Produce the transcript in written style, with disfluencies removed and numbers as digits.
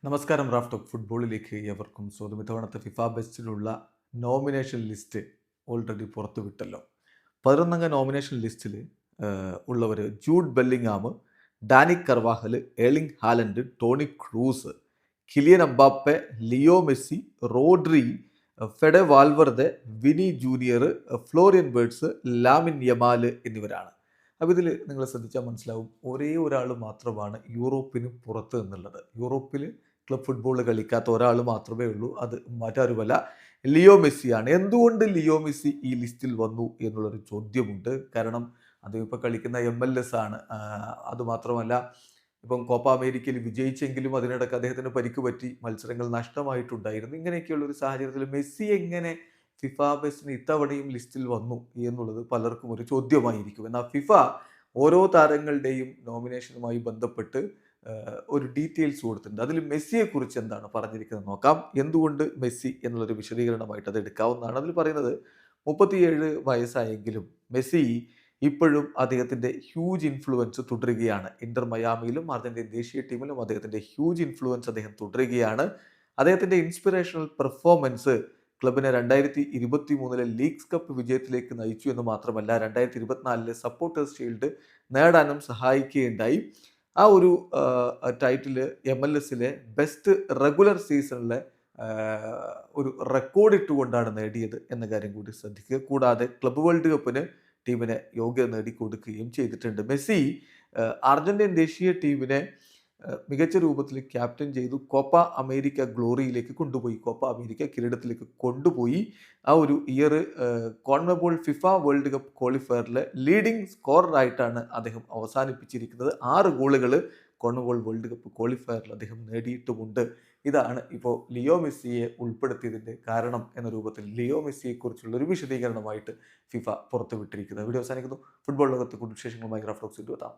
നമസ്കാരം. Raf talk ഫുട്ബോളിലേക്ക് ഏവർക്കും സ്വാഗതം. ഇത്തവണത്തെ ഫിഫ ബെസ്റ്റിലുള്ള നോമിനേഷൻ ലിസ്റ്റ് ഓൾറെഡി പുറത്തുവിട്ടല്ലോ. 11 നോമിനേഷൻ ലിസ്റ്റിൽ ഉള്ളവർ Jude Bellingham, Dani Carvajal, Erling Haaland, Toni Kroos, Kylian Mbappe, Leo Messi, Rodri, Fede Valverde, Vini Junior, Florian Wirtz, Lamine Yamal എന്നിവരാണ്. അപ്പോൾ ഇതിൽ നിങ്ങൾ ശ്രദ്ധിച്ചാൽ മനസ്സിലാവും, ഒരേ ഒരാൾ മാത്രമാണ് യൂറോപ്പിന് പുറത്ത് എന്നുള്ളത്. യൂറോപ്പിൽ ക്ലബ് ഫുട്ബോൾ കളിക്കാത്ത ഒരാൾ മാത്രമേ ഉള്ളൂ. അത് മറ്റാരുമല്ല, ലിയോ മെസ്സിയാണ്. എന്തുകൊണ്ട് ലിയോ മെസ്സി ഈ ലിസ്റ്റിൽ വന്നു എന്നുള്ളൊരു ചോദ്യമുണ്ട്. കാരണം അദ്ദേഹം ഇപ്പോൾ കളിക്കുന്ന MLS ആണ്. അതുമാത്രമല്ല, ഇപ്പം കോപ്പ അമേരിക്കയിൽ വിജയിച്ചെങ്കിലും അതിനിടയ്ക്ക് അദ്ദേഹത്തിന് പരിക്ക് പറ്റി, മത്സരങ്ങൾ നഷ്ടമായിട്ടുണ്ടായിരുന്നു. ഇങ്ങനെയൊക്കെയുള്ള ഒരു സാഹചര്യത്തിൽ മെസ്സി എങ്ങനെ ഫിഫ ബെസ്റ്റിന് ഇത്തവണയും ലിസ്റ്റിൽ വന്നു എന്നുള്ളത് പലർക്കും ഒരു ചോദ്യമായിരിക്കും. എന്നാൽ ഫിഫ ഓരോ താരങ്ങളുടെയും നോമിനേഷനുമായി ബന്ധപ്പെട്ട് ഒരു ഡീറ്റെയിൽസ് കൊടുത്തിട്ടുണ്ട്. അതിൽ മെസ്സിയെക്കുറിച്ച് എന്താണ് പറഞ്ഞിരിക്കുന്നത് നോക്കാം. എന്തുകൊണ്ട് മെസ്സി എന്നുള്ളൊരു വിശദീകരണമായിട്ട് അത് എടുക്കാവുന്നതാണ്. അതിൽ പറയുന്നത് 37 വയസ്സായെങ്കിലും മെസ്സി ഇപ്പോഴും അദ്ദേഹത്തിൻ്റെ ഹ്യൂജ് ഇൻഫ്ലുവൻസ് തുടരുകയാണ്. ഇന്റർ മയാമിയിലും അർജന്റീൻ ദേശീയ ടീമിലും അദ്ദേഹത്തിൻ്റെ ഹ്യൂജ് ഇൻഫ്ലുവൻസ് അദ്ദേഹം തുടരുകയാണ്. അദ്ദേഹത്തിൻ്റെ ഇൻസ്പിറേഷണൽ പെർഫോമൻസ് ക്ലബിനെ 2023 ലീഗ്സ് കപ്പ് വിജയത്തിലേക്ക് നയിച്ചു എന്ന് മാത്രമല്ല, 2024 സപ്പോർട്ടേഴ്സ് ഷീൽഡ് നേടാനും സഹായിക്കുകയുണ്ടായി. ആ ഒരു ടൈറ്റിൽ MLS ബെസ്റ്റ് റെഗുലർ സീസണിലെ ഒരു റെക്കോർഡ് ഇട്ടുകൊണ്ടാണ് നേടിയത് എന്ന കാര്യം കൂടി ശ്രദ്ധിക്കുക. കൂടാതെ ക്ലബ് വേൾഡ് കപ്പിന് ടീമിനെ യോഗ്യത നേടിക്കൊടുക്കുകയും ചെയ്തിട്ടുണ്ട്. മെസ്സി അർജന്റീൻ ദേശീയ ടീമിനെ മികച്ച രൂപത്തിൽ ക്യാപ്റ്റൻ ചെയ്തു. കോപ്പ അമേരിക്ക ഗ്ലോറിയിലേക്ക് കൊണ്ടുപോയി, കോപ്പ അമേരിക്ക കിരീടത്തിലേക്ക് കൊണ്ടുപോയി. ആ ഒരു year CONMEBOL FIFA world cup ക്വാളിഫയറിലെ ലീഡിംഗ് സ്കോററായിട്ടാണ് അദ്ദേഹം അവസാനിപ്പിച്ചിരിക്കുന്നത്. 6 ഗോളുകൾ കോൺമെബോൾ വേൾഡ് കപ്പ് ക്വാളിഫയറിൽ അദ്ദേഹം നേടിയിട്ടുമുണ്ട്. ഇതാണ് ഇപ്പോൾ ലിയോ മെസ്സിയെ ഉൾപ്പെടുത്തിയതിൻ്റെ കാരണം എന്ന രൂപത്തിൽ ലിയോ മെസ്സിയെക്കുറിച്ചുള്ള ഒരു വിശദീകരണമായിട്ട് ഫിഫ പുറത്തുവിട്ടിരിക്കുന്നത്. വീഡിയോ അവസാനിക്കുന്നു. ഫുട്ബോൾ ലോകത്ത് കൂടുതൽ വിശേഷങ്ങളുമായി റാഫ് ടോക്സ് എത്താം.